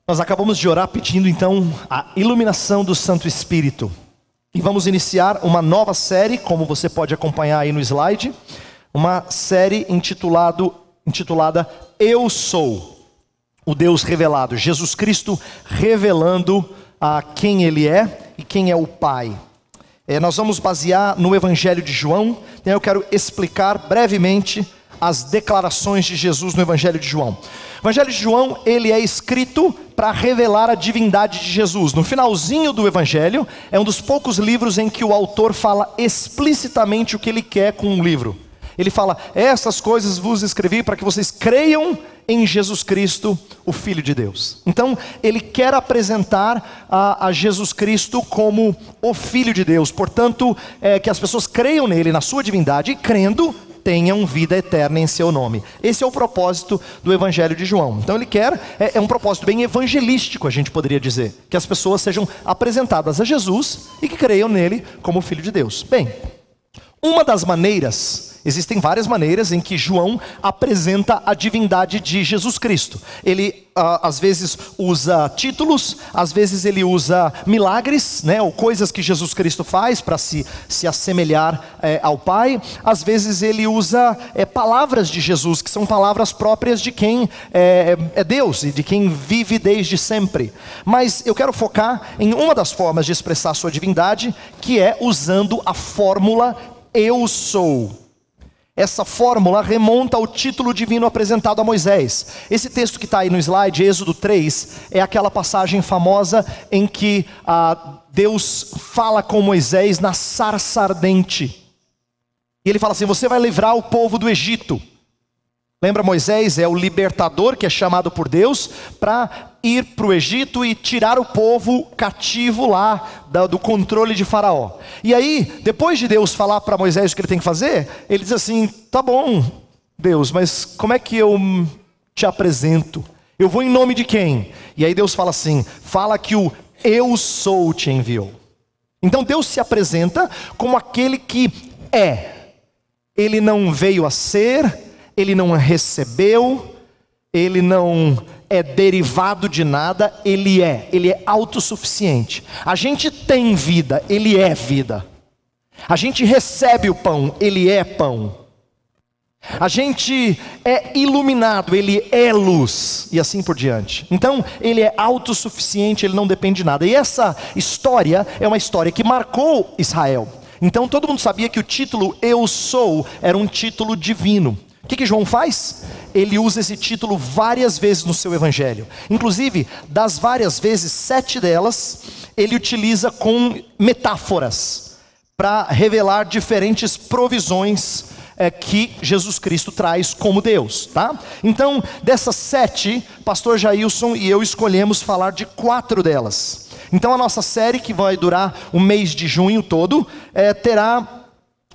Nós acabamos de orar pedindo então a iluminação do Santo Espírito. E vamos iniciar uma nova série, como você pode acompanhar aí no slide. Uma série intitulada Eu Sou, o Deus revelado. Jesus Cristo revelando a quem Ele é e quem é o Pai. Nós vamos basear no Evangelho de João. Então eu quero explicar brevemente as declarações de Jesus no Evangelho de João. O Evangelho de João, ele é escrito para revelar a divindade de Jesus. No finalzinho do Evangelho, é um dos poucos livros em que o autor fala explicitamente o que ele quer com o livro. Ele fala: essas coisas vos escrevi para que vocês creiam em Jesus Cristo, o Filho de Deus. Então, ele quer apresentar a Jesus Cristo como o Filho de Deus. Portanto, que as pessoas creiam nele, na sua divindade, e crendo, tenham vida eterna em seu nome. Esse é o propósito do Evangelho de João. Então ele quer, é um propósito bem evangelístico, a gente poderia dizer, que as pessoas sejam apresentadas a Jesus e que creiam nele como Filho de Deus. Bem, uma das maneiras, existem várias maneiras em que João apresenta a divindade de Jesus Cristo. Ele às vezes usa títulos, às vezes ele usa milagres, ou coisas que Jesus Cristo faz para se assemelhar ao Pai. Às vezes ele usa palavras de Jesus, que são palavras próprias de quem é Deus e de quem vive desde sempre. Mas eu quero focar em uma das formas de expressar a sua divindade, que é usando a fórmula Eu Sou. Essa fórmula remonta ao título divino apresentado a Moisés. Esse texto que está aí no slide, Êxodo 3, é aquela passagem famosa em que Deus fala com Moisés na sarça ardente. E ele fala assim: você vai livrar o povo do Egito. Lembra, Moisés é o libertador que é chamado por Deus para ir para o Egito e tirar o povo cativo lá do controle de Faraó. E aí, depois de Deus falar para Moisés o que ele tem que fazer, ele diz assim: tá bom, Deus, mas como é que eu te apresento? Eu vou em nome de quem? E aí Deus fala assim: fala que o Eu Sou te enviou. Então Deus se apresenta como aquele que é. Ele não veio a ser, ele não recebeu, ele não é derivado de nada, ele é autossuficiente. A gente tem vida, ele é vida. A gente recebe o pão, ele é pão. A gente é iluminado, ele é luz, e assim por diante. Então, ele é autossuficiente, ele não depende de nada. E essa história é uma história que marcou Israel. Então, todo mundo sabia que o título Eu Sou era um título divino. O que João faz? Ele usa esse título várias vezes no seu evangelho. Inclusive, das várias vezes, 7 delas, ele utiliza com metáforas para revelar diferentes provisões que Jesus Cristo traz como Deus, tá? Então, dessas 7, pastor Jailson e eu escolhemos falar de 4 delas. Então a nossa série, que vai durar o mês de junho todo, terá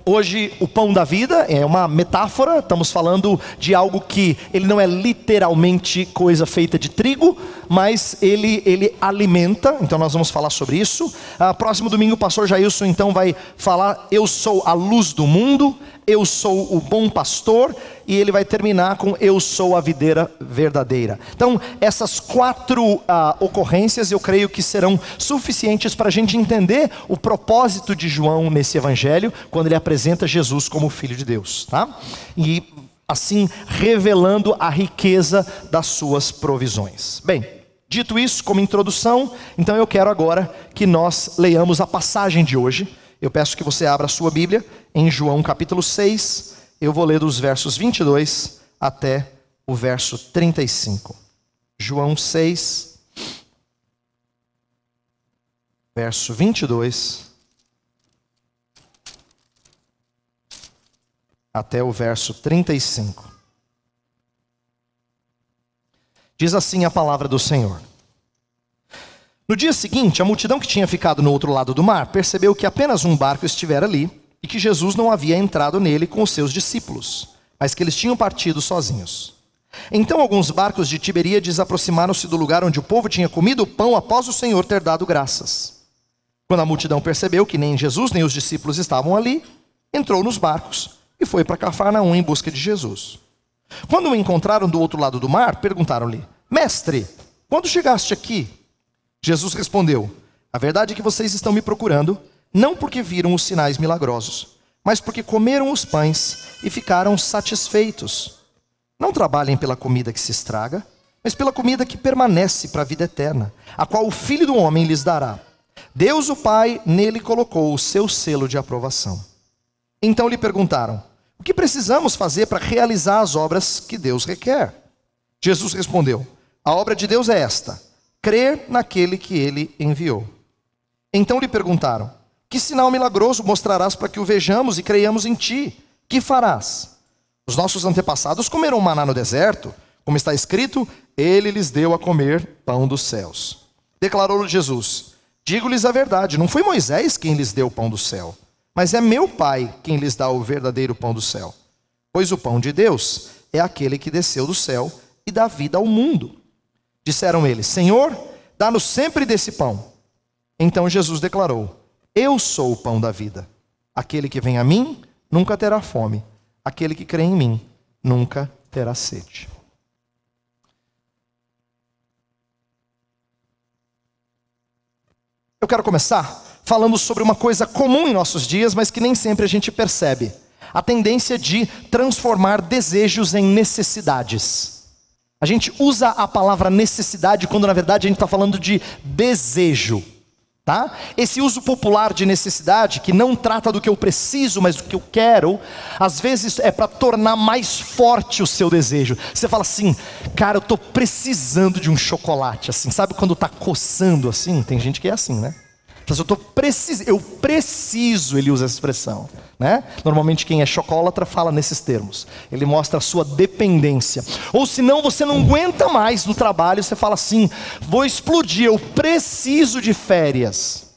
hoje o pão da vida. É uma metáfora, estamos falando de algo que ele não é literalmente coisa feita de trigo, mas ele alimenta. Então nós vamos falar sobre isso. Próximo domingo o pastor Jailson então vai falar: eu sou a luz do mundo, eu sou o bom pastor, e ele vai terminar com eu sou a videira verdadeira. Então essas 4 ocorrências eu creio que serão suficientes para a gente entender o propósito de João nesse evangelho, quando ele apresenta Jesus como Filho de Deus, tá? E assim revelando a riqueza das suas provisões. Bem, dito isso como introdução, então eu quero agora que nós leiamos a passagem de hoje. Eu peço que você abra a sua Bíblia em João capítulo 6, eu vou ler dos versos 22 até o verso 35. João 6, verso 22 até o verso 35. Diz assim a palavra do Senhor: no dia seguinte, a multidão que tinha ficado no outro lado do mar percebeu que apenas um barco estivera ali e que Jesus não havia entrado nele com os seus discípulos, mas que eles tinham partido sozinhos. Então alguns barcos de Tiberíades aproximaram-se do lugar onde o povo tinha comido o pão após o Senhor ter dado graças. Quando a multidão percebeu que nem Jesus nem os discípulos estavam ali, entrou nos barcos e foi para Cafarnaum em busca de Jesus. Quando o encontraram do outro lado do mar, perguntaram-lhe: Mestre, quando chegaste aqui? Jesus respondeu: a verdade é que vocês estão me procurando, não porque viram os sinais milagrosos, mas porque comeram os pães e ficaram satisfeitos. Não trabalhem pela comida que se estraga, mas pela comida que permanece para a vida eterna, a qual o Filho do Homem lhes dará. Deus o Pai nele colocou o seu selo de aprovação. Então lhe perguntaram: o que precisamos fazer para realizar as obras que Deus requer? Jesus respondeu: a obra de Deus é esta, crer naquele que ele enviou. Então lhe perguntaram: que sinal milagroso mostrarás para que o vejamos e creiamos em ti? Que farás? Os nossos antepassados comeram maná no deserto, como está escrito, ele lhes deu a comer pão dos céus. Declarou Jesus: digo-lhes a verdade, não foi Moisés quem lhes deu o pão do céu, mas é meu Pai quem lhes dá o verdadeiro pão do céu. Pois o pão de Deus é aquele que desceu do céu e dá vida ao mundo. Disseram eles: Senhor, dá-nos sempre desse pão. Então Jesus declarou: eu sou o pão da vida. Aquele que vem a mim nunca terá fome. Aquele que crê em mim nunca terá sede. Eu quero começar falando sobre uma coisa comum em nossos dias, mas que nem sempre a gente percebe. A tendência de transformar desejos em necessidades. A gente usa a palavra necessidade quando na verdade a gente está falando de desejo. Tá? Esse uso popular de necessidade, que não trata do que eu preciso, mas do que eu quero, às vezes é para tornar mais forte o seu desejo. Você fala assim: cara, eu estou precisando de um chocolate, assim. Sabe quando está coçando assim? Tem gente que é assim, né? Eu preciso, ele usa essa expressão, né? Normalmente quem é chocolatra fala nesses termos. Ele mostra a sua dependência. Ou senão você não aguenta mais no trabalho, você fala assim: vou explodir, eu preciso de férias.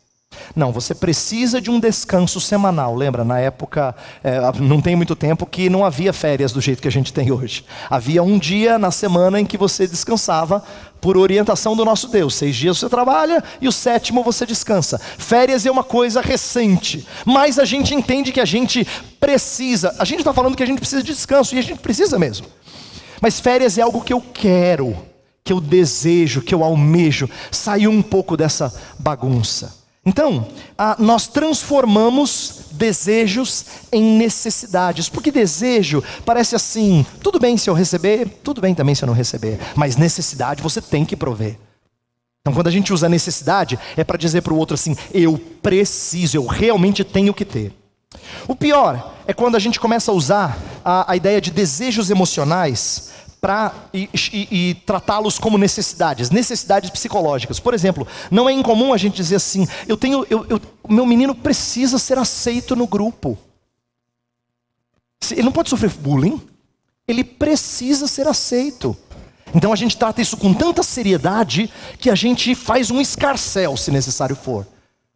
Não, você precisa de um descanso semanal. Lembra, na época, não tem muito tempo, que não havia férias do jeito que a gente tem hoje. Havia um dia na semana em que você descansava por orientação do nosso Deus. 6 dias você trabalha e o 7º você descansa. Férias é uma coisa recente, mas a gente entende que a gente precisa. A gente está falando que a gente precisa de descanso, e a gente precisa mesmo. Mas férias é algo que eu quero, que eu desejo, que eu almejo. Sair um pouco dessa bagunça. Então, nós transformamos desejos em necessidades, porque desejo parece assim: tudo bem se eu receber, tudo bem também se eu não receber, mas necessidade você tem que prover. Então quando a gente usa necessidade, é para dizer para o outro assim: eu preciso, eu realmente tenho que ter. O pior é quando a gente começa a usar a ideia de desejos emocionais e tratá-los como necessidades psicológicas. Por exemplo, não é incomum a gente dizer assim: meu menino precisa ser aceito no grupo. Ele não pode sofrer bullying, ele precisa ser aceito. Então a gente trata isso com tanta seriedade que a gente faz um escarcéu, se necessário for,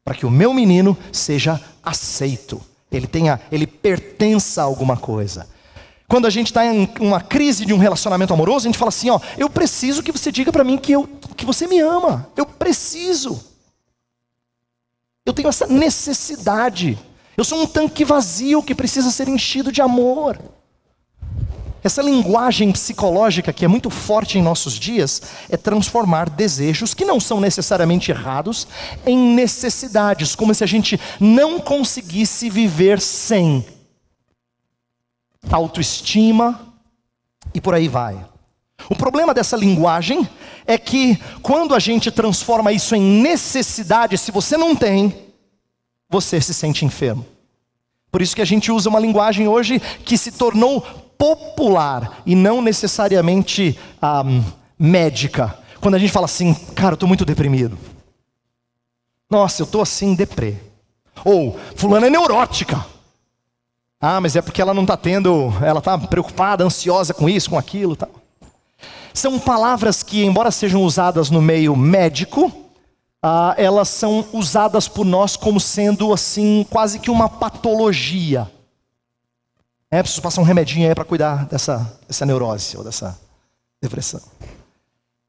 para que o meu menino seja aceito, ele pertença a alguma coisa. Quando a gente está em uma crise de um relacionamento amoroso, a gente fala assim: eu preciso que você diga para mim que você me ama. Eu preciso. Eu tenho essa necessidade. Eu sou um tanque vazio que precisa ser enchido de amor. Essa linguagem psicológica que é muito forte em nossos dias é transformar desejos que não são necessariamente errados em necessidades, como se a gente não conseguisse viver sem. Autoestima e por aí vai. O problema dessa linguagem é que quando a gente transforma isso em necessidade, se você não tem, você se sente enfermo. Por isso que a gente usa uma linguagem hoje que se tornou popular e não necessariamente médica. Quando a gente fala assim: cara, eu estou muito deprimido. Nossa, eu estou assim, deprê. Ou, fulana é neurótica. Mas é porque ela não está ela está preocupada, ansiosa com isso, com aquilo, tal. São palavras que, embora sejam usadas no meio médico, elas são usadas por nós como sendo assim, quase que uma patologia. Preciso passar um remedinho aí para cuidar dessa neurose ou dessa depressão.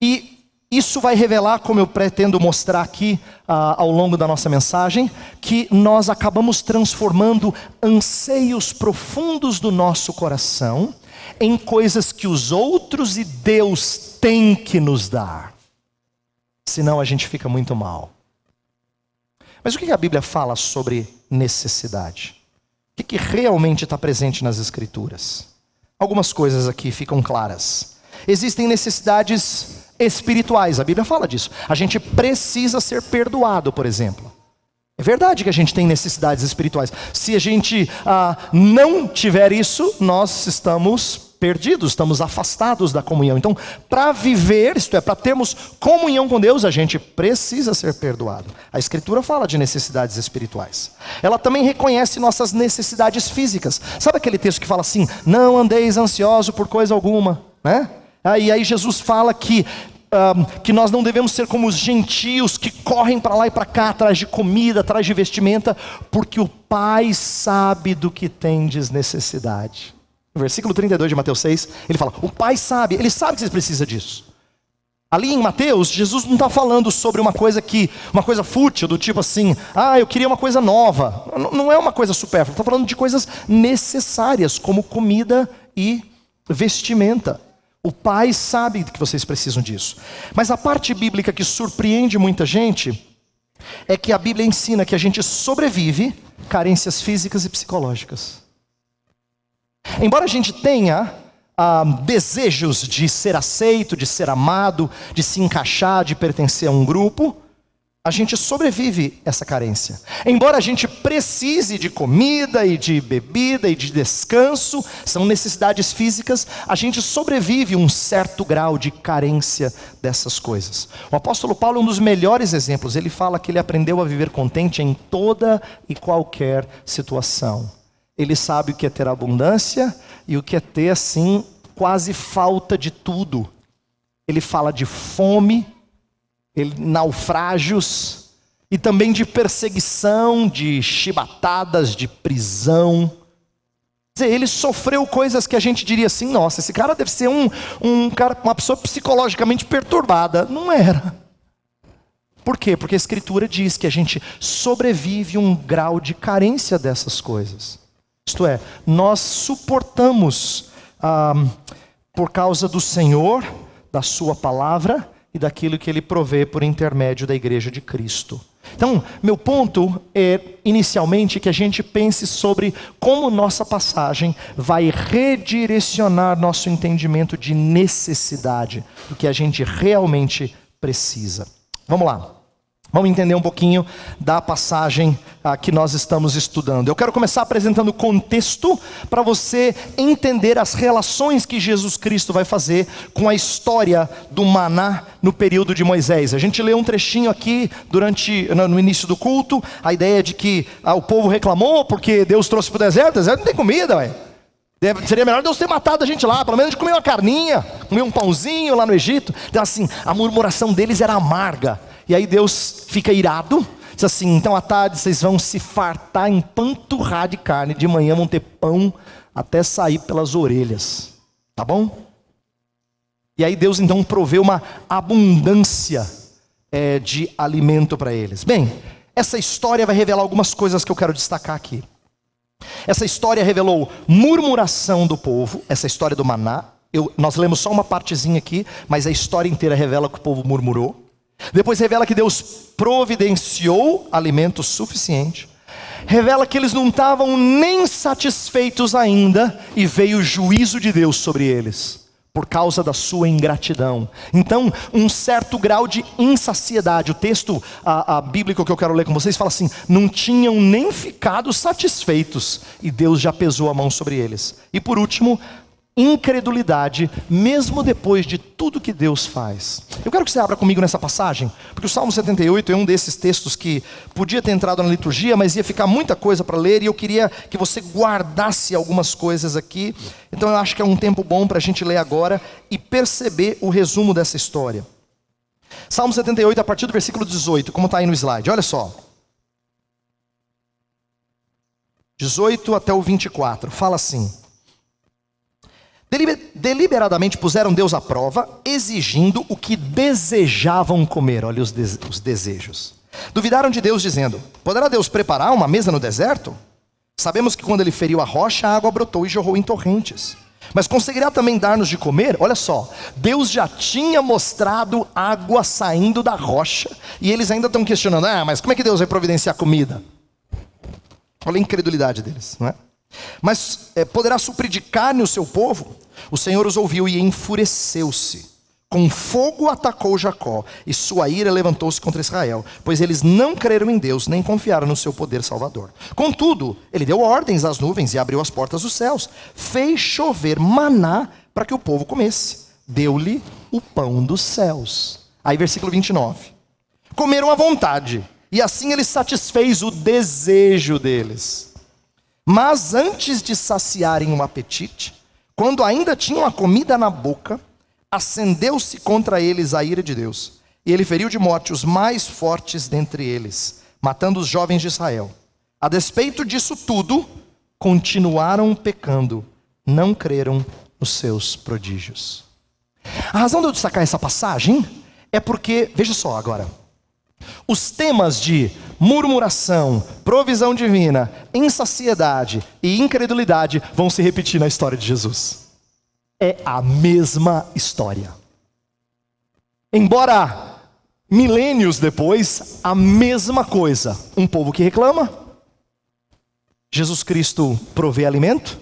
E isso vai revelar, como eu pretendo mostrar aqui ao longo da nossa mensagem, que nós acabamos transformando anseios profundos do nosso coração em coisas que os outros e Deus têm que nos dar. senão a gente fica muito mal. Mas o que a Bíblia fala sobre necessidade? O que realmente está presente nas Escrituras? Algumas coisas aqui ficam claras. Existem necessidades espirituais, a Bíblia fala disso. A gente precisa ser perdoado, por exemplo. É verdade que a gente tem necessidades espirituais. Se a gente não tiver isso, nós estamos perdidos, estamos afastados da comunhão. Então, para viver, isto é, para termos comunhão com Deus, a gente precisa ser perdoado. A Escritura fala de necessidades espirituais. Ela também reconhece nossas necessidades físicas. Sabe aquele texto que fala assim, não andeis ansioso por coisa alguma, né? E aí Jesus fala que nós não devemos ser como os gentios que correm para lá e para cá, atrás de comida, atrás de vestimenta, porque o Pai sabe do que tendes necessidade. No versículo 32 de Mateus 6, ele fala, o Pai sabe, ele sabe que vocês precisam disso. Ali em Mateus, Jesus não está falando sobre uma coisa fútil, do tipo assim, eu queria uma coisa nova. Não é uma coisa supérflua, está falando de coisas necessárias, como comida e vestimenta. O Pai sabe que vocês precisam disso. Mas a parte bíblica que surpreende muita gente, é que a Bíblia ensina que a gente sobrevive carências físicas e psicológicas. Embora a gente tenha desejos de ser aceito, de ser amado, de se encaixar, de pertencer a um grupo, a gente sobrevive essa carência. Embora a gente precise de comida e de bebida e de descanso, são necessidades físicas, a gente sobrevive um certo grau de carência dessas coisas. O apóstolo Paulo é um dos melhores exemplos. Ele fala que ele aprendeu a viver contente em toda e qualquer situação. Ele sabe o que é ter abundância e o que é ter, assim, quase falta de tudo. Ele fala de fome, naufrágios, e também de perseguição, de chibatadas, de prisão. Quer dizer, ele sofreu coisas que a gente diria assim, nossa, esse cara deve ser uma pessoa psicologicamente perturbada. Não era. Por quê? Porque a Escritura diz que a gente sobrevive um grau de carência dessas coisas. Isto é, nós suportamos por causa do Senhor, da sua palavra e daquilo que Ele provê por intermédio da igreja de Cristo. Então, meu ponto é, inicialmente, que a gente pense sobre como nossa passagem vai redirecionar nosso entendimento de necessidade, do que a gente realmente precisa. Vamos lá. Vamos entender um pouquinho da passagem que nós estamos estudando. Eu quero começar apresentando o contexto para você entender as relações que Jesus Cristo vai fazer com a história do maná no período de Moisés. A gente leu um trechinho aqui no início do culto, a ideia de que o povo reclamou porque Deus trouxe para o deserto não tem comida, ué. Seria melhor Deus ter matado a gente lá, pelo menos de comer uma carninha, comer um pãozinho lá no Egito. Então assim, a murmuração deles era amarga. E aí Deus fica irado, diz assim, então à tarde vocês vão se fartar, empanturrar de carne, de manhã vão ter pão até sair pelas orelhas, tá bom? E aí Deus então provê uma abundância de alimento para eles. Bem, essa história vai revelar algumas coisas que eu quero destacar aqui. Essa história revelou murmuração do povo, essa história do maná. Nós lemos só uma partezinha aqui, mas a história inteira revela que o povo murmurou. Depois revela que Deus providenciou alimento suficiente. Revela que eles não estavam nem satisfeitos ainda e veio o juízo de Deus sobre eles, por causa da sua ingratidão. Então, um certo grau de insaciedade. O texto bíblico que eu quero ler com vocês fala assim, não tinham nem ficado satisfeitos e Deus já pesou a mão sobre eles. E por último, incredulidade, mesmo depois de tudo que Deus faz. Eu quero que você abra comigo nessa passagem, porque o Salmo 78 é um desses textos que podia ter entrado na liturgia, mas ia ficar muita coisa para ler, e eu queria que você guardasse algumas coisas aqui. Então eu acho que é um tempo bom para a gente ler agora e perceber o resumo dessa história. Salmo 78, a partir do versículo 18, como está aí no slide, olha só. 18 até o 24, fala assim: deliberadamente puseram Deus à prova, exigindo o que desejavam comer. Olha os desejos. Duvidaram de Deus, dizendo: poderá Deus preparar uma mesa no deserto? Sabemos que quando ele feriu a rocha, a água brotou e jorrou em torrentes. Mas conseguirá também dar-nos de comer? Olha só, Deus já tinha mostrado água saindo da rocha, e eles ainda estão questionando, mas como é que Deus vai providenciar comida? Olha a incredulidade deles, não é? Mas poderá suprir de carne o seu povo? O Senhor os ouviu e enfureceu-se. Com fogo atacou Jacó, e sua ira levantou-se contra Israel, pois eles não creram em Deus, nem confiaram no seu poder salvador. Contudo, ele deu ordens às nuvens e abriu as portas dos céus, fez chover maná para que o povo comesse, deu-lhe o pão dos céus. Aí versículo 29. Comeram à vontade, e assim ele satisfez o desejo deles. Mas antes de saciarem o apetite, quando ainda tinham a comida na boca, acendeu-se contra eles a ira de Deus, e ele feriu de morte os mais fortes dentre eles, matando os jovens de Israel. A despeito disso tudo, continuaram pecando, não creram nos seus prodígios. A razão de eu destacar essa passagem é porque, veja só agora, os temas de murmuração, provisão divina, insaciedade e incredulidade vão se repetir na história de Jesus. É a mesma história. Embora milênios depois, a mesma coisa. Um povo que reclama, Jesus Cristo provê alimento,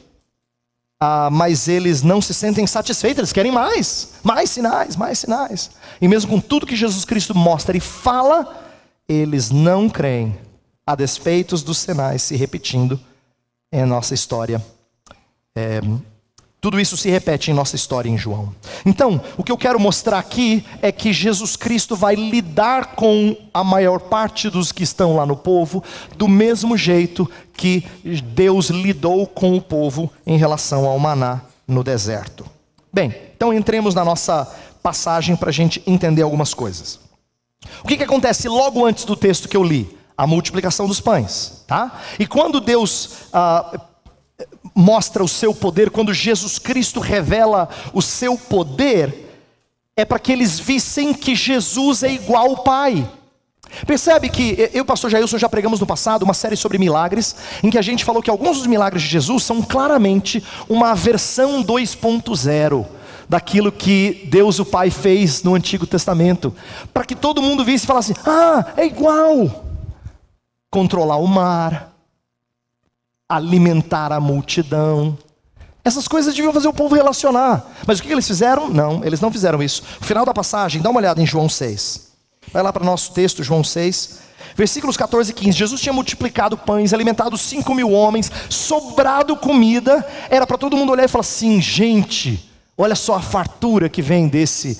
mas eles não se sentem satisfeitos, eles querem mais sinais, mais sinais. E mesmo com tudo que Jesus Cristo mostra e fala, eles não creem, a despeito dos sinais se repetindo em nossa história. Tudo isso se repete em nossa história em João. Então, o que eu quero mostrar aqui é que Jesus Cristo vai lidar com a maior parte dos que estão lá no povo, do mesmo jeito que Deus lidou com o povo em relação ao maná no deserto. Bem, então entremos na nossa passagem para a gente entender algumas coisas. O que acontece logo antes do texto que eu li? A multiplicação dos pães, tá? E quando Deus mostra o seu poder, quando Jesus Cristo revela o seu poder, é para que eles vissem que Jesus é igual ao Pai. Percebe que eu e o pastor Jailson já pregamos no passado uma série sobre milagres, em que a gente falou que alguns dos milagres de Jesus são claramente uma versão 2.0 daquilo que Deus o Pai fez no Antigo Testamento, para que todo mundo visse e falasse, é igual. Controlar o mar, alimentar a multidão, essas coisas deviam fazer o povo relacionar. Mas o que eles fizeram? Não, eles não fizeram isso. No final da passagem, dá uma olhada em João 6. Vai lá para o nosso texto, João 6, versículos 14 e 15. Jesus tinha multiplicado pães, alimentado 5.000 homens, sobrado comida. Era para todo mundo olhar e falar assim, gente, olha só a fartura que vem desse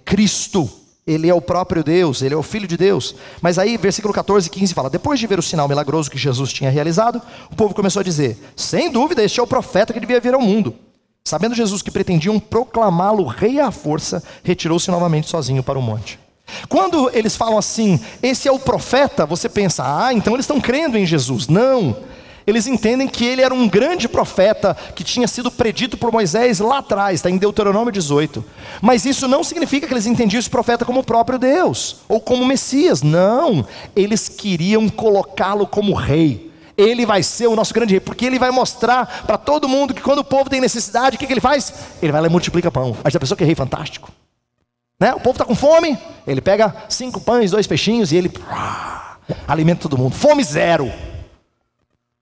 Cristo. Ele é o próprio Deus, ele é o Filho de Deus. Mas aí, versículo 14 e 15 fala, depois de ver o sinal milagroso que Jesus tinha realizado, o povo começou a dizer, sem dúvida este é o profeta que devia vir ao mundo. Sabendo Jesus que pretendiam proclamá-lo rei à força, retirou-se novamente sozinho para o monte. Quando eles falam assim, esse é o profeta, você pensa, então eles estão crendo em Jesus. Não, eles entendem que ele era um grande profeta, que tinha sido predito por Moisés lá atrás, está em Deuteronômio 18. Mas isso não significa que eles entendiam esse profeta como o próprio Deus, ou como Messias. Não, eles queriam colocá-lo como rei. Ele vai ser o nosso grande rei, porque ele vai mostrar para todo mundo que quando o povo tem necessidade, o que ele faz? Ele vai lá e multiplica pão. Mas a pessoa que é rei fantástico, né? O povo está com fome, ele pega 5 pães, 2 peixinhos e ele alimenta todo mundo. Fome zero,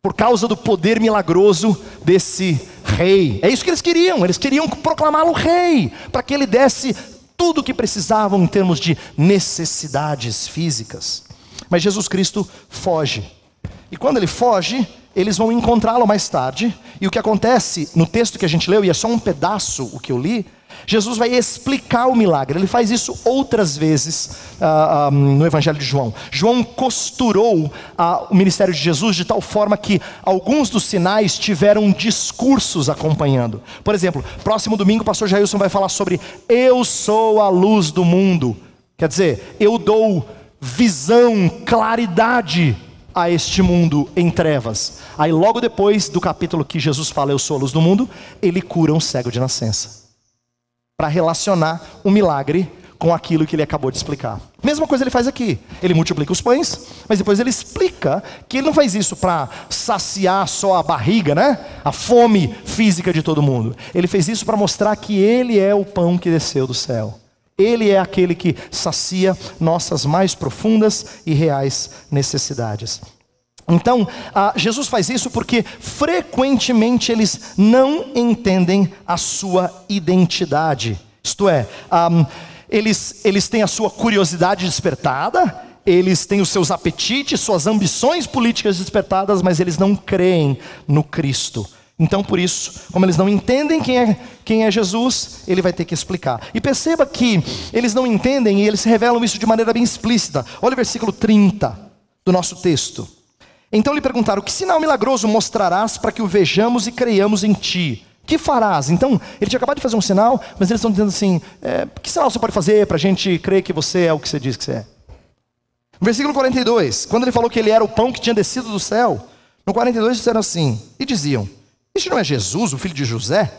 por causa do poder milagroso desse rei. É isso que eles queriam proclamá-lo rei, para que ele desse tudo o que precisavam em termos de necessidades físicas. Mas Jesus Cristo foge, e quando ele foge, eles vão encontrá-lo mais tarde, e o que acontece no texto que a gente leu, e é só um pedaço o que eu li, Jesus vai explicar o milagre. Ele faz isso outras vezes no Evangelho de João. João costurou o ministério de Jesus de tal forma que alguns dos sinais tiveram discursos acompanhando. Por exemplo, próximo domingo o pastor Jailson vai falar sobre eu sou a luz do mundo. Quer dizer, eu dou visão, claridade a este mundo em trevas. Aí logo depois do capítulo que Jesus fala eu sou a luz do mundo, ele cura um cego de nascença, para relacionar o milagre com aquilo que ele acabou de explicar. Mesma coisa ele faz aqui. Ele multiplica os pães, mas depois ele explica que ele não faz isso para saciar só a barriga, né? A fome física de todo mundo. Ele fez isso para mostrar que ele é o pão que desceu do céu. Ele é aquele que sacia nossas mais profundas e reais necessidades. Então, Jesus faz isso porque frequentemente eles não entendem a sua identidade. Isto é, eles têm a sua curiosidade despertada, eles têm os seus apetites, suas ambições políticas despertadas, mas eles não creem no Cristo. Então, por isso, como eles não entendem quem é Jesus, ele vai ter que explicar. E perceba que eles não entendem e eles revelam isso de maneira bem explícita. Olha o versículo 30 do nosso texto. Então lhe perguntaram: que sinal milagroso mostrarás para que o vejamos e creiamos em ti? Que farás? Então, ele tinha acabado de fazer um sinal, mas eles estão dizendo assim: que sinal você pode fazer para a gente crer que você é o que você diz que você é? No versículo 42, quando ele falou que ele era o pão que tinha descido do céu, no 42 disseram assim, e diziam: este não é Jesus, o filho de José?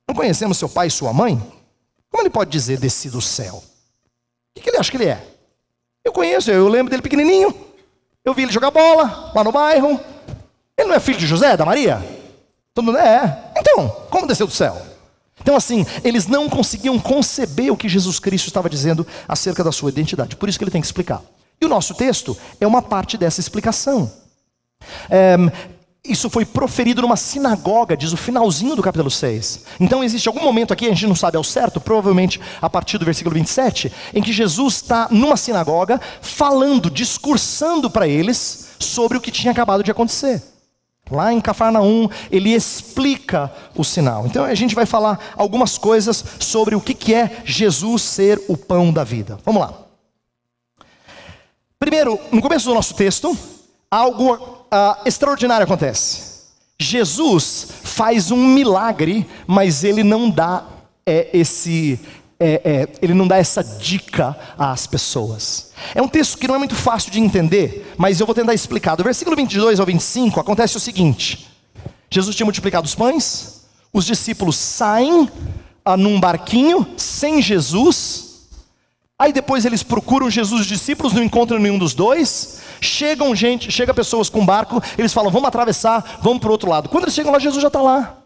Não conhecemos seu pai e sua mãe? Como ele pode dizer desci do céu? O que ele acha que ele é? Eu conheço, eu lembro dele pequenininho. Eu vi ele jogar bola lá no bairro. Ele não é filho de José, da Maria? Todo mundo é. Então, como desceu do céu? Então assim, eles não conseguiam conceber o que Jesus Cristo estava dizendo acerca da sua identidade. Por isso que ele tem que explicar. E o nosso texto é uma parte dessa explicação. Isso foi proferido numa sinagoga, diz o finalzinho do capítulo 6. Então existe algum momento aqui, a gente não sabe ao certo, provavelmente a partir do versículo 27, em que Jesus está numa sinagoga, falando, discursando para eles sobre o que tinha acabado de acontecer. Lá em Cafarnaum, ele explica o sinal. Então a gente vai falar algumas coisas sobre o que é Jesus ser o pão da vida. Vamos lá. Primeiro, no começo do nosso texto, algo extraordinário acontece. Jesus faz um milagre, mas ele não dá ele não dá essa dica às pessoas. É um texto que não é muito fácil de entender, mas eu vou tentar explicar. Do versículo 22 ao 25 acontece o seguinte: Jesus tinha multiplicado os pães, os discípulos saem num barquinho sem Jesus. Aí depois eles procuram Jesus, os discípulos não encontram nenhum dos dois. Chega pessoas com barco, eles falam: vamos atravessar, vamos para o outro lado. Quando eles chegam lá, Jesus já está lá.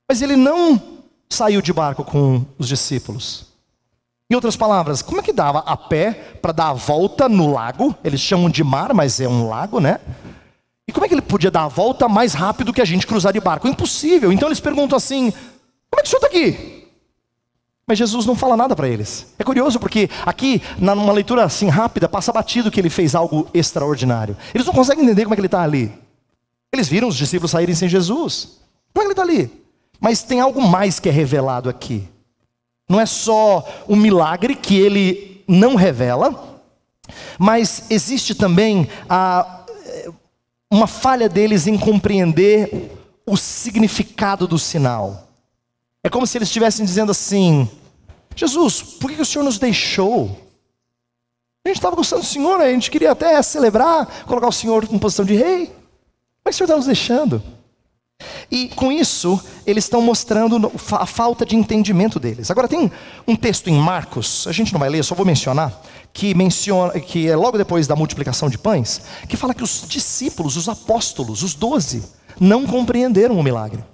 Mas ele não saiu de barco com os discípulos. Em outras palavras, como é que dava a pé para dar a volta no lago? Eles chamam de mar, mas é um lago, né? E como é que ele podia dar a volta mais rápido que a gente cruzar de barco? Impossível. Então eles perguntam assim: como é que o senhor está aqui? Mas Jesus não fala nada para eles. É curioso porque aqui, numa leitura assim rápida, passa batido que ele fez algo extraordinário. Eles não conseguem entender como é que ele está ali. Eles viram os discípulos saírem sem Jesus. Como é que ele está ali? Mas tem algo mais que é revelado aqui. Não é só um milagre que ele não revela, mas existe também uma falha deles em compreender o significado do sinal. É como se eles estivessem dizendo assim: Jesus, por que o Senhor nos deixou? A gente estava gostando do Senhor, a gente queria até celebrar, colocar o Senhor em posição de rei. Como é que o Senhor está nos deixando? E com isso, eles estão mostrando a falta de entendimento deles. Agora tem um texto em Marcos, a gente não vai ler, só vou mencionar, que é logo depois da multiplicação de pães, que fala que os discípulos, os apóstolos, os 12, não compreenderam o milagre.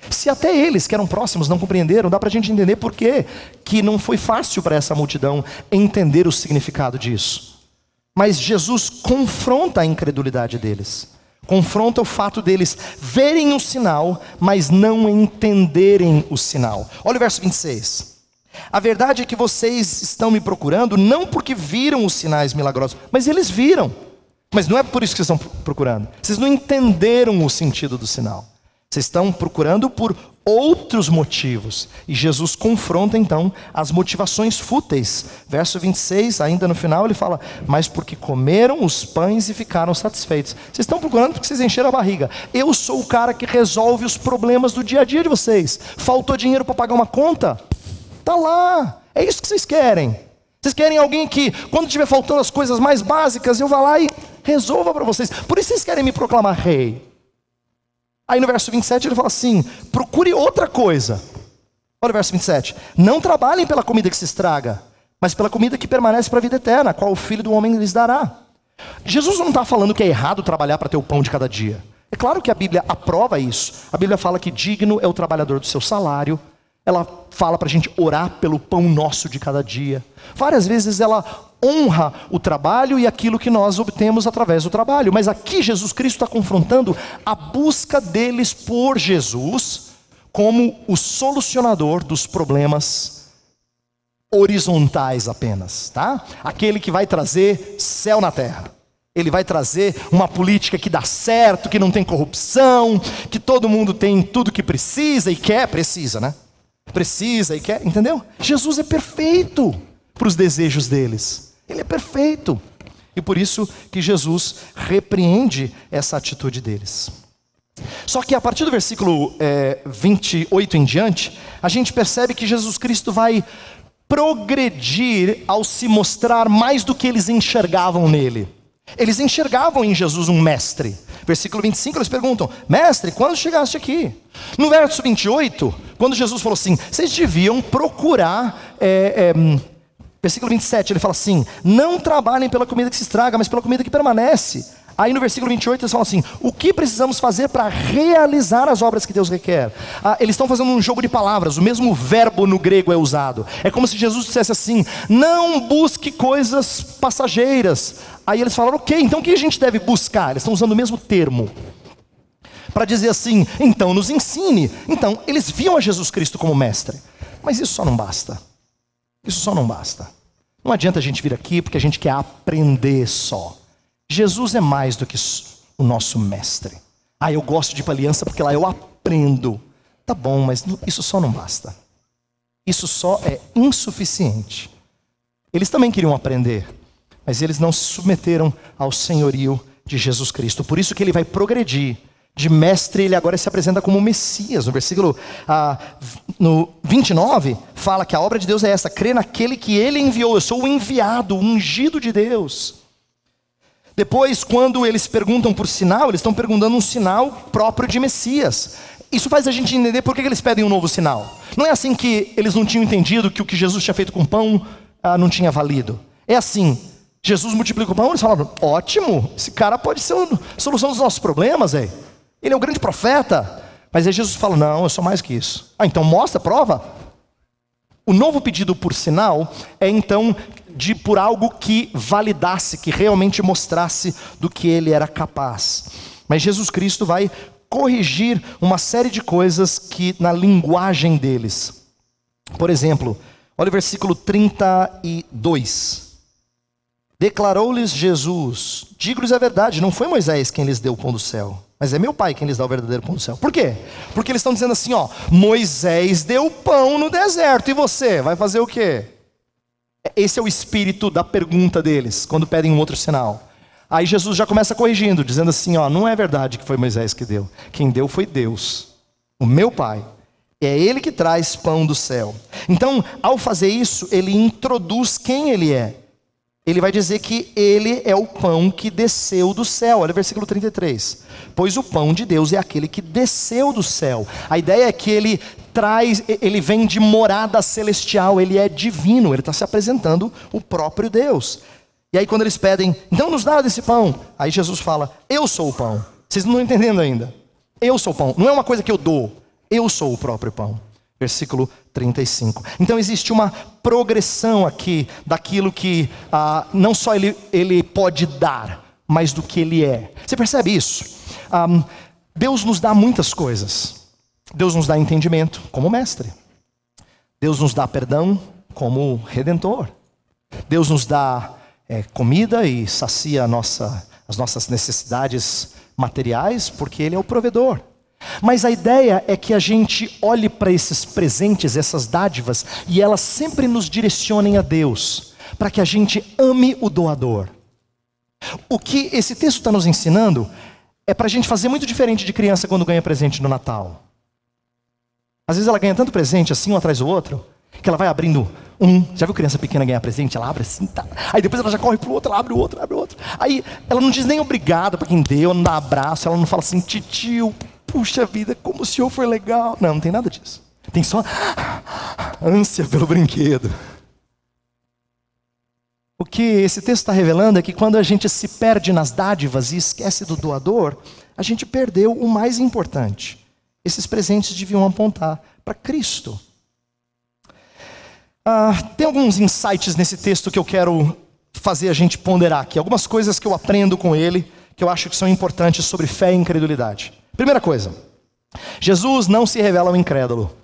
Se até eles, que eram próximos, não compreenderam, dá para a gente entender por quê que não foi fácil para essa multidão entender o significado disso. Mas Jesus confronta a incredulidade deles. Confronta o fato deles verem o sinal, mas não entenderem o sinal. Olha o verso 26. A verdade é que vocês estão me procurando não porque viram os sinais milagrosos, mas eles viram. Mas não é por isso que vocês estão procurando. Vocês não entenderam o sentido do sinal. Vocês estão procurando por outros motivos. E Jesus confronta então as motivações fúteis. Verso 26, ainda no final ele fala: mas porque comeram os pães e ficaram satisfeitos. Vocês estão procurando porque vocês encheram a barriga. Eu sou o cara que resolve os problemas do dia a dia de vocês. Faltou dinheiro para pagar uma conta? Tá lá. É isso que vocês querem. Vocês querem alguém que, quando estiver faltando as coisas mais básicas, eu vá lá e resolva para vocês. Por isso vocês querem me proclamar rei. Aí no verso 27 ele fala assim: procure outra coisa. Olha o verso 27. Não trabalhem pela comida que se estraga, mas pela comida que permanece para a vida eterna, a qual o Filho do Homem lhes dará. Jesus não está falando que é errado trabalhar para ter o pão de cada dia. É claro que a Bíblia aprova isso. A Bíblia fala que digno é o trabalhador do seu salário. Ela fala para a gente orar pelo pão nosso de cada dia. Várias vezes ela honra o trabalho e aquilo que nós obtemos através do trabalho. Mas aqui Jesus Cristo está confrontando a busca deles por Jesus como o solucionador dos problemas horizontais apenas, tá? Aquele que vai trazer céu na terra. Ele vai trazer uma política que dá certo, que não tem corrupção, que todo mundo tem tudo que precisa e quer, precisa, né? Precisa e quer, entendeu? Jesus é perfeito para os desejos deles. Ele é perfeito. E por isso que Jesus repreende essa atitude deles. Só que a partir do versículo 28 em diante, a gente percebe que Jesus Cristo vai progredir ao se mostrar mais do que eles enxergavam nele. Eles enxergavam em Jesus um mestre. Versículo 25 eles perguntam: mestre, quando chegaste aqui? No verso 28, quando Jesus falou assim, vocês deviam procurar, versículo 27 ele fala assim, não trabalhem pela comida que se estraga, mas pela comida que permanece. Aí no versículo 28 eles falam assim, o que precisamos fazer para realizar as obras que Deus requer? Eles estão fazendo um jogo de palavras, o mesmo verbo no grego é usado. É como se Jesus dissesse assim, não busque coisas passageiras. Aí eles falaram, ok, então o que a gente deve buscar? Eles estão usando o mesmo termo para dizer assim, então nos ensine. Então eles viam a Jesus Cristo como mestre. Mas isso só não basta. Isso só não basta. Não adianta a gente vir aqui porque a gente quer aprender só. Jesus é mais do que o nosso mestre. Eu gosto de ir para a aliança porque lá eu aprendo. Tá bom, mas isso só não basta. Isso só é insuficiente. Eles também queriam aprender, mas eles não se submeteram ao senhorio de Jesus Cristo. Por isso que ele vai progredir. De mestre, ele agora se apresenta como Messias. No versículo no 29, fala que a obra de Deus é essa, crer naquele que ele enviou. Eu sou o enviado, o ungido de Deus. Depois, quando eles perguntam por sinal, eles estão perguntando um sinal próprio de Messias. Isso faz a gente entender por que eles pedem um novo sinal. Não é assim que eles não tinham entendido que o que Jesus tinha feito com o pão não tinha valido. É assim, Jesus multiplica o pão, eles falaram, ótimo, esse cara pode ser a solução dos nossos problemas. Ele é o grande profeta. Mas aí Jesus fala, não, eu sou mais que isso. Então mostra, prova. O novo pedido por sinal é então por algo que validasse, que realmente mostrasse do que ele era capaz. Mas Jesus Cristo vai corrigir uma série de coisas que na linguagem deles. Por exemplo, olha o versículo 32. Declarou-lhes Jesus, digo-lhes a verdade, não foi Moisés quem lhes deu o pão do céu, mas é meu Pai quem lhes dá o verdadeiro pão do céu. Por quê? Porque eles estão dizendo assim, Moisés deu pão no deserto, e você vai fazer o quê? Esse é o espírito da pergunta deles, quando pedem um outro sinal. Aí Jesus já começa corrigindo, dizendo assim, não é verdade que foi Moisés que deu. Quem deu foi Deus, o meu Pai. É Ele que traz pão do céu. Então, ao fazer isso, Ele introduz quem Ele é. Ele vai dizer que Ele é o pão que desceu do céu. Olha o versículo 33. Pois o pão de Deus é aquele que desceu do céu. A ideia é que Ele vem de morada celestial, Ele é divino, Ele está se apresentando o próprio Deus. E aí quando eles pedem, então nos dá desse pão, aí Jesus fala, eu sou o pão. Vocês não estão entendendo ainda. Eu sou o pão, não é uma coisa que eu dou, eu sou o próprio pão. Versículo 35. Então existe uma progressão aqui daquilo que não só ele pode dar, mas do que Ele é. Você percebe isso? Deus nos dá muitas coisas. Deus nos dá entendimento como mestre. Deus nos dá perdão como redentor. Deus nos dá comida e sacia as nossas necessidades materiais porque Ele é o provedor. Mas a ideia é que a gente olhe para esses presentes, essas dádivas, e elas sempre nos direcionem a Deus, para que a gente ame o doador. O que esse texto está nos ensinando é para a gente fazer muito diferente de criança quando ganha presente no Natal. Às vezes ela ganha tanto presente assim, um atrás do outro, que ela vai abrindo já viu criança pequena ganhar presente? Ela abre assim, tá. Aí depois ela já corre pro outro, ela abre o outro, abre o outro. Aí ela não diz nem obrigado para quem deu, ela não dá abraço, ela não fala assim, titio, puxa vida, como o senhor foi legal. Não tem nada disso. Tem só ânsia pelo brinquedo. O que esse texto está revelando é que quando a gente se perde nas dádivas e esquece do doador, a gente perdeu o mais importante. Esses presentes deviam apontar para Cristo. Tem alguns insights nesse texto que eu quero fazer a gente ponderar aqui. Algumas coisas que eu aprendo com ele, que eu acho que são importantes sobre fé e incredulidade. Primeira coisa, Jesus não se revela ao incrédulo.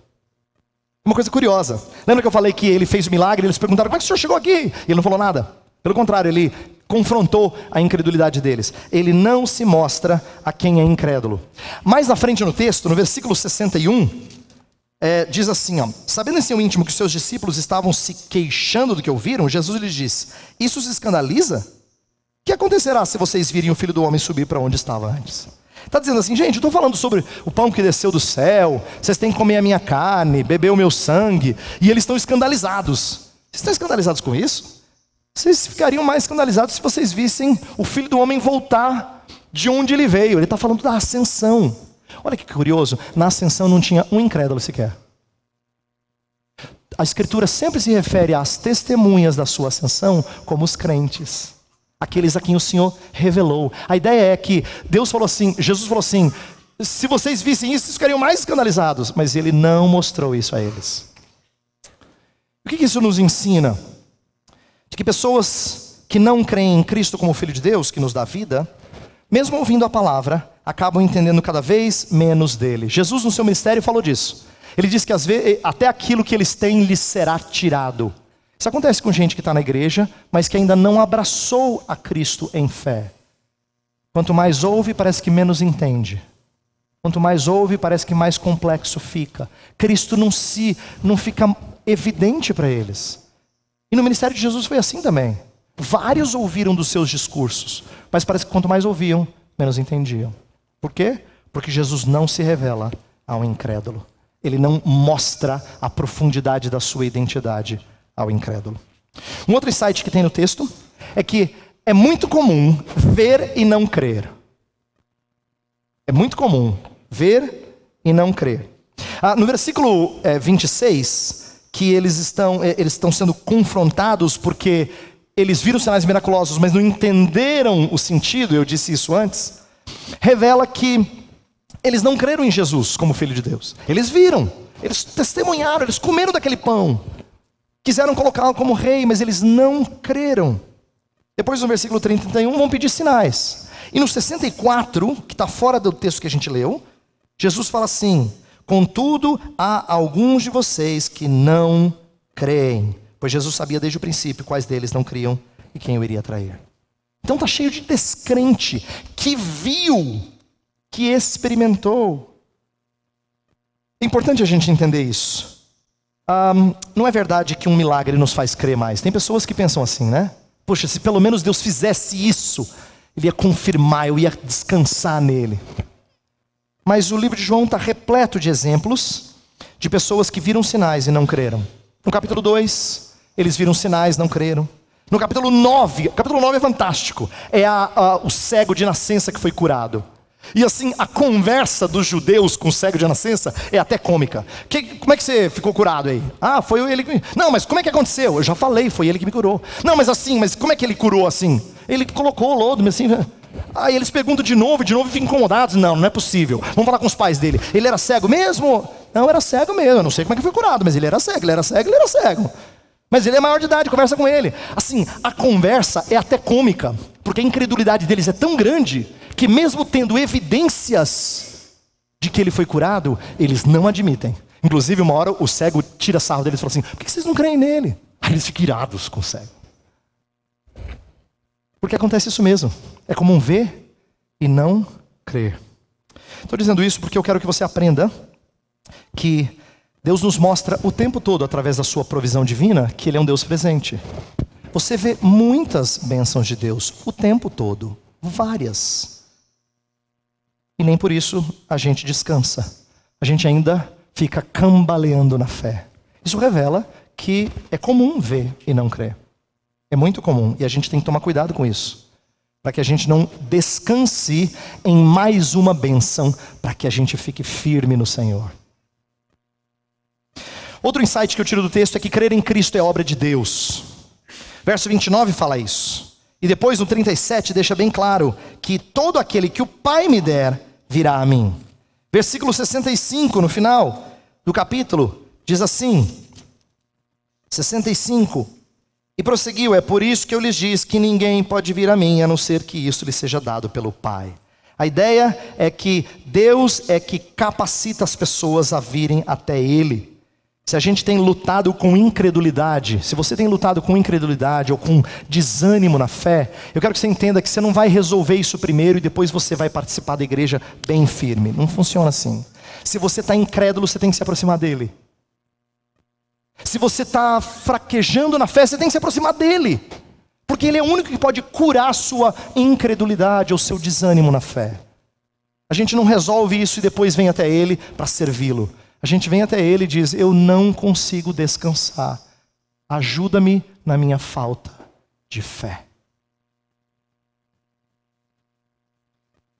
Uma coisa curiosa. Lembra que eu falei que ele fez o milagre? Eles perguntaram, como é que o senhor chegou aqui? E ele não falou nada. Pelo contrário, ele confrontou a incredulidade deles. Ele não se mostra a quem é incrédulo. Mais na frente no texto, no versículo 61, diz assim, sabendo em seu íntimo que os seus discípulos estavam se queixando do que ouviram, Jesus lhes disse, isso os escandaliza? O que acontecerá se vocês virem o Filho do Homem subir para onde estava antes? Está dizendo assim, gente, eu estou falando sobre o pão que desceu do céu, vocês têm que comer a minha carne, beber o meu sangue, e eles estão escandalizados. Vocês estão escandalizados com isso? Vocês ficariam mais escandalizados se vocês vissem o Filho do Homem voltar de onde ele veio. Ele está falando da ascensão. Olha que curioso, na ascensão não tinha um incrédulo sequer. A Escritura sempre se refere às testemunhas da sua ascensão como os crentes. Aqueles a quem o Senhor revelou. A ideia é que Deus falou assim, Jesus falou assim, se vocês vissem isso, vocês ficariam mais escandalizados. Mas ele não mostrou isso a eles. O que isso nos ensina? De que pessoas que não creem em Cristo como Filho de Deus, que nos dá vida, mesmo ouvindo a palavra, acabam entendendo cada vez menos dele. Jesus no seu ministério falou disso. Ele disse que às vezes, até aquilo que eles têm lhes será tirado. Isso acontece com gente que está na igreja, mas que ainda não abraçou a Cristo em fé. Quanto mais ouve, parece que menos entende. Quanto mais ouve, parece que mais complexo fica. Cristo não fica evidente para eles. E no ministério de Jesus foi assim também. Vários ouviram dos seus discursos, mas parece que quanto mais ouviam, menos entendiam. Por quê? Porque Jesus não se revela ao incrédulo. Ele não mostra a profundidade da sua identidade ao incrédulo. Um outro insight que tem no texto é que é muito comum ver e não crer. É muito comum ver e não crer. No versículo 26, que eles estão sendo confrontados porque eles viram sinais miraculosos, mas não entenderam o sentido, eu disse isso antes, revela que eles não creram em Jesus como Filho de Deus. Eles viram, eles testemunharam, eles comeram daquele pão. Quiseram colocá-lo como rei, mas eles não creram. Depois no versículo 30 e 31 vão pedir sinais. E no 64, que está fora do texto que a gente leu, Jesus fala assim, contudo há alguns de vocês que não creem. Pois Jesus sabia desde o princípio quais deles não criam e quem o iria trair. Então está cheio de descrente que viu, que experimentou. É importante a gente entender isso. Não é verdade que um milagre nos faz crer mais. Tem pessoas que pensam assim, né? Poxa, se pelo menos Deus fizesse isso, Ele ia confirmar, eu ia descansar nele. Mas o livro de João está repleto de exemplos de pessoas que viram sinais e não creram. No capítulo 2, eles viram sinais, não creram. No capítulo 9, o capítulo 9 é fantástico. É o cego de nascença que foi curado. E assim, a conversa dos judeus com o cego de nascença é até cômica. Como é que você ficou curado aí? Foi ele que... Não, mas como é que aconteceu? Eu já falei, foi ele que me curou. Não, mas como é que ele curou assim? Ele colocou o lodo, assim... Aí eles perguntam de novo e ficam incomodados. Não é possível. Vamos falar com os pais dele. Ele era cego mesmo? Não, era cego mesmo. Eu não sei como é que foi curado, mas ele era cego. Mas ele é maior de idade, conversa com ele. Assim, a conversa é até cômica, porque a incredulidade deles é tão grande que mesmo tendo evidências de que ele foi curado, eles não admitem. Inclusive, uma hora o cego tira sarro deles e fala assim, por que vocês não creem nele? Aí eles ficam irados com o cego. Porque acontece isso mesmo. É comum ver e não crer. Estou dizendo isso porque eu quero que você aprenda que Deus nos mostra o tempo todo, através da sua provisão divina, que Ele é um Deus presente. Você vê muitas bênçãos de Deus o tempo todo. Várias. E nem por isso a gente descansa. A gente ainda fica cambaleando na fé. Isso revela que é comum ver e não crer. É muito comum. E a gente tem que tomar cuidado com isso. Para que a gente não descanse em mais uma bênção. Para que a gente fique firme no Senhor. Outro insight que eu tiro do texto é que crer em Cristo é obra de Deus. Verso 29 fala isso. E depois no 37 deixa bem claro que todo aquele que o Pai me der virá a mim. Versículo 65 no final do capítulo diz assim, 65, e prosseguiu: é por isso que eu lhes disse que ninguém pode vir a mim, a não ser que isso lhe seja dado pelo Pai. A ideia é que Deus é que capacita as pessoas a virem até Ele. Se a gente tem lutado com incredulidade, se você tem lutado com incredulidade ou com desânimo na fé, eu quero que você entenda que você não vai resolver isso primeiro e depois você vai participar da igreja bem firme. Não funciona assim. Se você está incrédulo, você tem que se aproximar dele. Se você está fraquejando na fé, você tem que se aproximar dele. Porque ele é o único que pode curar a sua incredulidade ou seu desânimo na fé. A gente não resolve isso e depois vem até ele para servi-lo. A gente vem até ele e diz: eu não consigo descansar. Ajuda-me na minha falta de fé.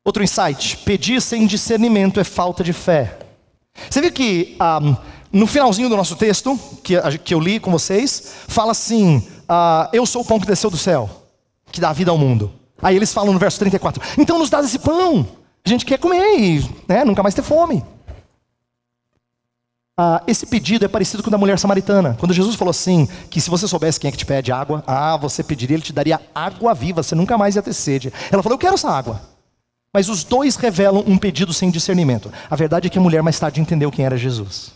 Outro insight: pedir sem discernimento é falta de fé. Você viu que no finalzinho do nosso texto, que eu li com vocês, fala assim: eu sou o pão que desceu do céu, que dá vida ao mundo. Aí eles falam no verso 34, então nos dá esse pão, a gente quer comer e nunca mais ter fome. Esse pedido é parecido com o da mulher samaritana. Quando Jesus falou assim, que se você soubesse quem é que te pede água, você pediria, ele te daria água viva, você nunca mais ia ter sede. Ela falou: eu quero essa água. Mas os dois revelam um pedido sem discernimento. A verdade é que a mulher mais tarde entendeu quem era Jesus.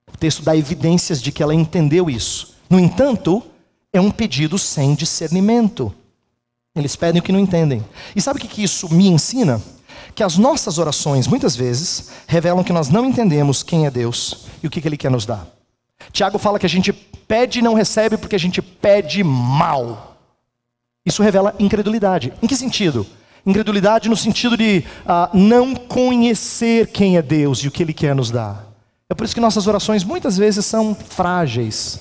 O texto dá evidências de que ela entendeu isso. No entanto, é um pedido sem discernimento. Eles pedem o que não entendem. E sabe o que isso me ensina? Que as nossas orações, muitas vezes, revelam que nós não entendemos quem é Deus e o que Ele quer nos dar. Tiago fala que a gente pede e não recebe porque a gente pede mal. Isso revela incredulidade. Em que sentido? Incredulidade no sentido de não conhecer quem é Deus e o que Ele quer nos dar. É por isso que nossas orações muitas vezes são frágeis,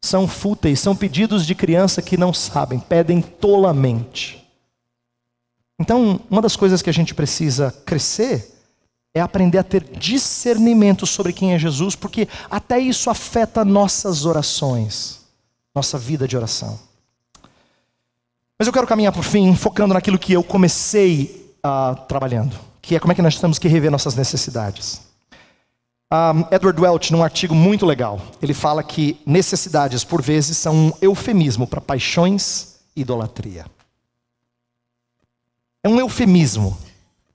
são fúteis, são pedidos de criança que não sabem, pedem tolamente. Então, uma das coisas que a gente precisa crescer é aprender a ter discernimento sobre quem é Jesus, porque até isso afeta nossas orações, nossa vida de oração. Mas eu quero caminhar por fim, focando naquilo que eu comecei trabalhando, que é como é que nós temos que rever nossas necessidades. Edward Welch, num artigo muito legal, ele fala que necessidades, por vezes, são um eufemismo para paixões e idolatria. É um eufemismo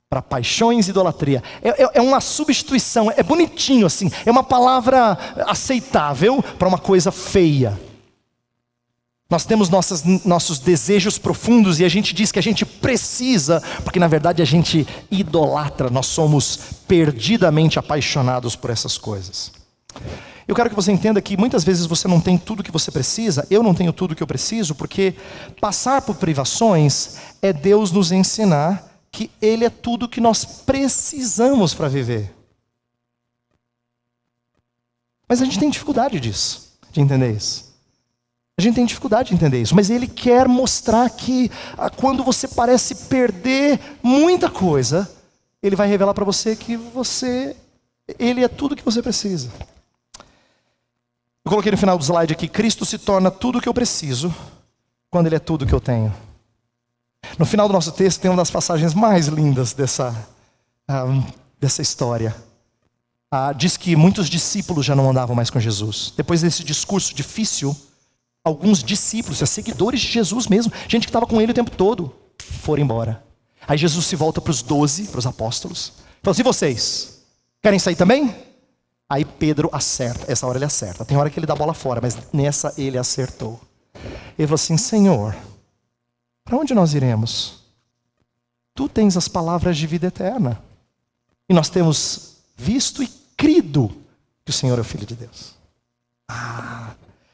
para paixões e idolatria. É uma substituição, é bonitinho assim. É uma palavra aceitável para uma coisa feia. Nós temos nossos desejos profundos e a gente diz que a gente precisa, porque na verdade a gente idolatra. Nós somos perdidamente apaixonados por essas coisas. Eu quero que você entenda que muitas vezes você não tem tudo que você precisa, eu não tenho tudo que eu preciso, porque passar por privações é Deus nos ensinar que Ele é tudo que nós precisamos para viver. Mas a gente tem dificuldade disso, de entender isso. A gente tem dificuldade de entender isso, mas Ele quer mostrar que quando você parece perder muita coisa, Ele vai revelar para você que Ele é tudo que você precisa. Eu coloquei no final do slide aqui: Cristo se torna tudo o que eu preciso quando Ele é tudo o que eu tenho. No final do nosso texto tem uma das passagens mais lindas dessa história. Diz que muitos discípulos já não andavam mais com Jesus. Depois desse discurso difícil, alguns discípulos, seguidores de Jesus mesmo, gente que estava com Ele o tempo todo, foram embora. Aí Jesus se volta para os 12, para os apóstolos, fala assim: vocês querem sair também? Aí Pedro acerta, essa hora ele acerta. Tem hora que ele dá a bola fora, mas nessa ele acertou. Ele falou assim: Senhor, para onde nós iremos? Tu tens as palavras de vida eterna. E nós temos visto e crido que o Senhor é o Filho de Deus.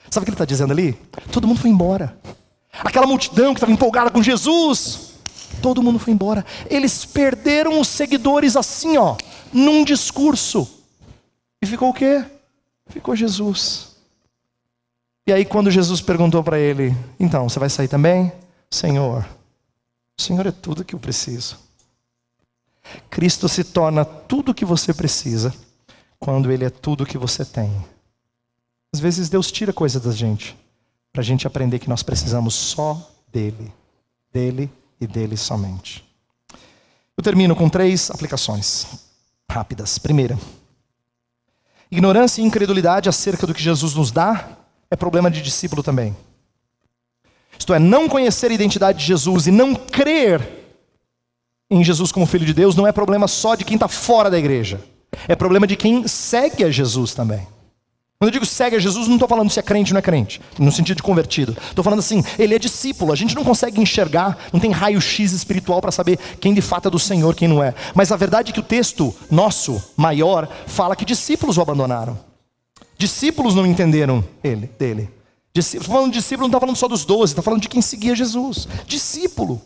Sabe o que ele está dizendo ali? Todo mundo foi embora. Aquela multidão que estava empolgada com Jesus, todo mundo foi embora. Eles perderam os seguidores assim, num discurso. E ficou o quê? Ficou Jesus. E aí quando Jesus perguntou para ele: então, você vai sair também? Senhor, o Senhor é tudo que eu preciso. Cristo se torna tudo o que você precisa quando Ele é tudo o que você tem. Às vezes Deus tira coisa da gente para a gente aprender que nós precisamos só dele. Dele e dele somente. Eu termino com 3 aplicações rápidas. Primeira, ignorância e incredulidade acerca do que Jesus nos dá é problema de discípulo também. Isto é, não conhecer a identidade de Jesus e não crer em Jesus como Filho de Deus não é problema só de quem está fora da igreja. É problema de quem segue a Jesus também. Quando eu digo segue a Jesus, não estou falando se é crente ou não é crente, no sentido de convertido. Estou falando assim, ele é discípulo. A gente não consegue enxergar, não tem raio-x espiritual para saber quem de fato é do Senhor, quem não é. Mas a verdade é que o texto nosso, maior, fala que discípulos o abandonaram. Discípulos não entenderam dele. Falando de discípulo, não está falando só dos 12, está falando de quem seguia Jesus. Discípulo.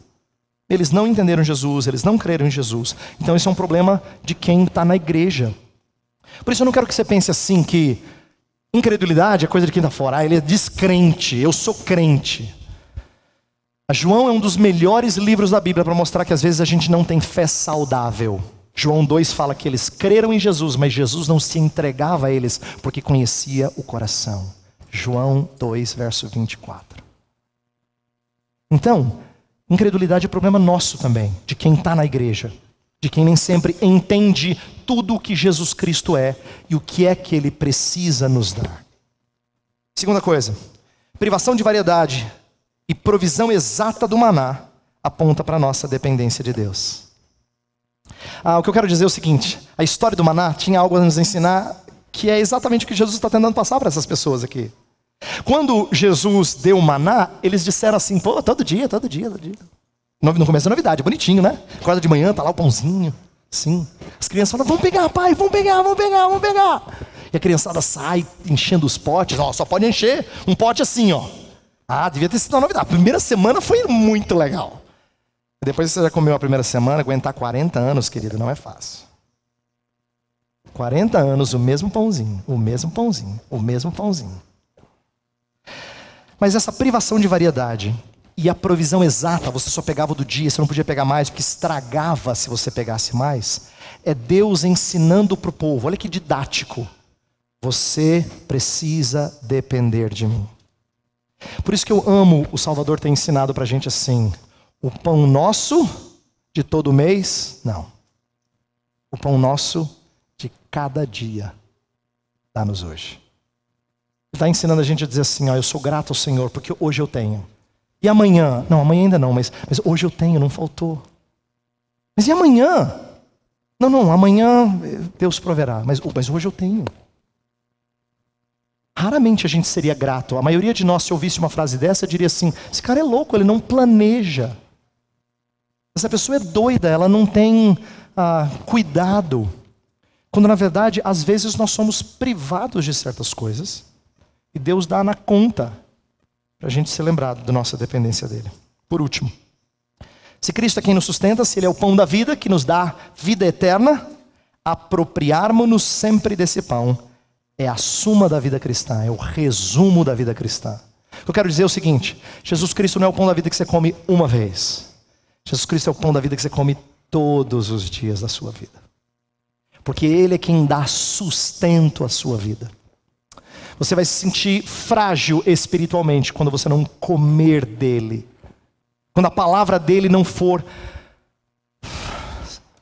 Eles não entenderam Jesus, eles não creram em Jesus. Então esse é um problema de quem está na igreja. Por isso eu não quero que você pense assim que incredulidade é coisa de quem está fora. Ele é descrente, eu sou crente. João é um dos melhores livros da Bíblia para mostrar que às vezes a gente não tem fé saudável. João 2 fala que eles creram em Jesus, mas Jesus não se entregava a eles porque conhecia o coração. João 2, verso 24. Então, incredulidade é problema nosso também, de quem está na igreja, de quem nem sempre entende tudo o que Jesus Cristo é e o que é que Ele precisa nos dar. Segunda coisa, privação de variedade e provisão exata do maná aponta para a nossa dependência de Deus. O que eu quero dizer é o seguinte, a história do maná tinha algo a nos ensinar que é exatamente o que Jesus está tentando passar para essas pessoas aqui. Quando Jesus deu o maná, eles disseram assim, pô, todo dia. No começo é novidade, bonitinho, né? Acorda de manhã, tá lá o pãozinho, sim. As crianças falam, vamos pegar, pai, vamos pegar. E a criançada sai enchendo os potes, só pode encher um pote assim, ó. Devia ter sido uma novidade. A primeira semana foi muito legal. Depois você já comeu a primeira semana, aguentar 40 anos, querido, não é fácil. 40 anos, o mesmo pãozinho. Mas essa privação de variedade e a provisão exata, você só pegava do dia, você não podia pegar mais, porque estragava se você pegasse mais, é Deus ensinando para o povo, olha que didático, você precisa depender de mim. Por isso que eu amo o Salvador ter ensinado para a gente assim, o pão nosso de todo mês, não. O pão nosso de cada dia, dá-nos hoje. Ele está ensinando a gente a dizer assim, eu sou grato ao Senhor, porque hoje eu tenho. E amanhã? Não, amanhã ainda não, mas hoje eu tenho, não faltou. Mas e amanhã? Não, amanhã Deus proverá, mas hoje eu tenho. Raramente a gente seria grato. A maioria de nós, se ouvisse uma frase dessa, diria assim, esse cara é louco, ele não planeja. Essa pessoa é doida, ela não tem cuidado. Quando na verdade, às vezes nós somos privados de certas coisas. E Deus dá na conta para a gente ser lembrado da nossa dependência dele. Por último, se Cristo é quem nos sustenta, se Ele é o pão da vida, que nos dá vida eterna, apropriarmos-nos sempre desse pão. É a suma da vida cristã, é o resumo da vida cristã. O que eu quero dizer é o seguinte, Jesus Cristo não é o pão da vida que você come uma vez. Jesus Cristo é o pão da vida que você come todos os dias da sua vida. Porque Ele é quem dá sustento à sua vida. Você vai se sentir frágil espiritualmente quando você não comer dele. Quando a palavra dele não for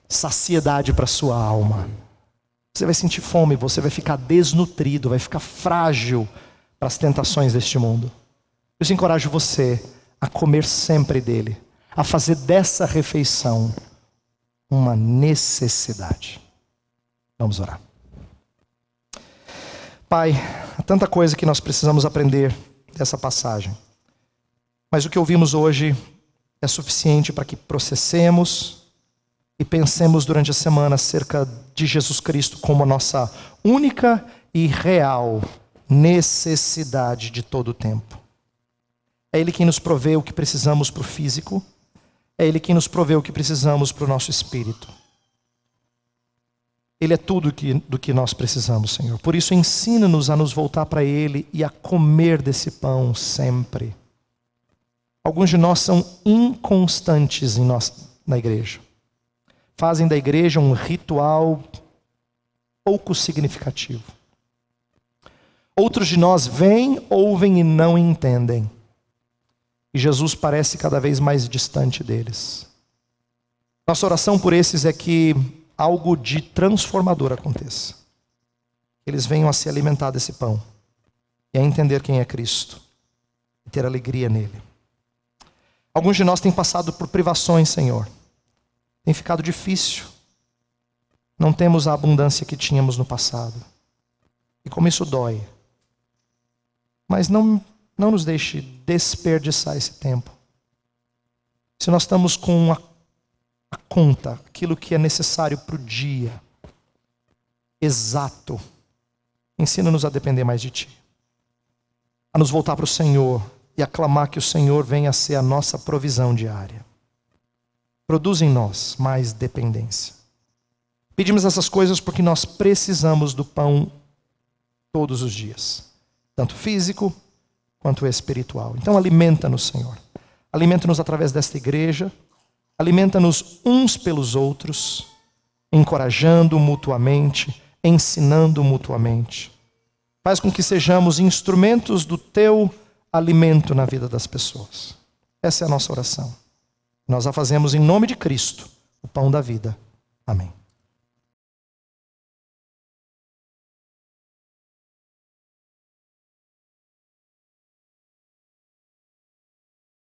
saciedade para a sua alma. Você vai sentir fome, você vai ficar desnutrido, vai ficar frágil para as tentações deste mundo. Eu encorajo você a comer sempre dele, a fazer dessa refeição uma necessidade. Vamos orar. Pai, há tanta coisa que nós precisamos aprender dessa passagem. Mas o que ouvimos hoje é suficiente para que processemos e pensemos durante a semana acerca de Jesus Cristo como a nossa única e real necessidade de todo o tempo. É Ele quem nos provê o que precisamos para o físico, é Ele quem nos provê o que precisamos para o nosso espírito. Ele é tudo do que nós precisamos, Senhor. Por isso, ensina-nos a nos voltar para Ele e a comer desse pão sempre. Alguns de nós são inconstantes na igreja. Fazem da igreja um ritual pouco significativo. Outros de nós veem, ouvem e não entendem. E Jesus parece cada vez mais distante deles. Nossa oração por esses é que algo de transformador aconteça. Eles venham a se alimentar desse pão e a entender quem é Cristo e ter alegria nele. Alguns de nós têm passado por privações, Senhor. Tem ficado difícil. Não temos a abundância que tínhamos no passado. E como isso dói. Mas não nos deixe desperdiçar esse tempo. Se nós estamos com a conta, aquilo que é necessário para o dia, exato, ensina-nos a depender mais de Ti. A nos voltar para o Senhor e a clamar que o Senhor venha a ser a nossa provisão diária. Produz em nós mais dependência. Pedimos essas coisas porque nós precisamos do pão todos os dias. Tanto físico quanto espiritual. Então alimenta-nos, Senhor. Alimenta-nos através desta igreja. Alimenta-nos uns pelos outros. Encorajando mutuamente. Ensinando mutuamente. Faz com que sejamos instrumentos do Teu alimento na vida das pessoas. Essa é a nossa oração. Nós a fazemos em nome de Cristo, o pão da vida. Amém.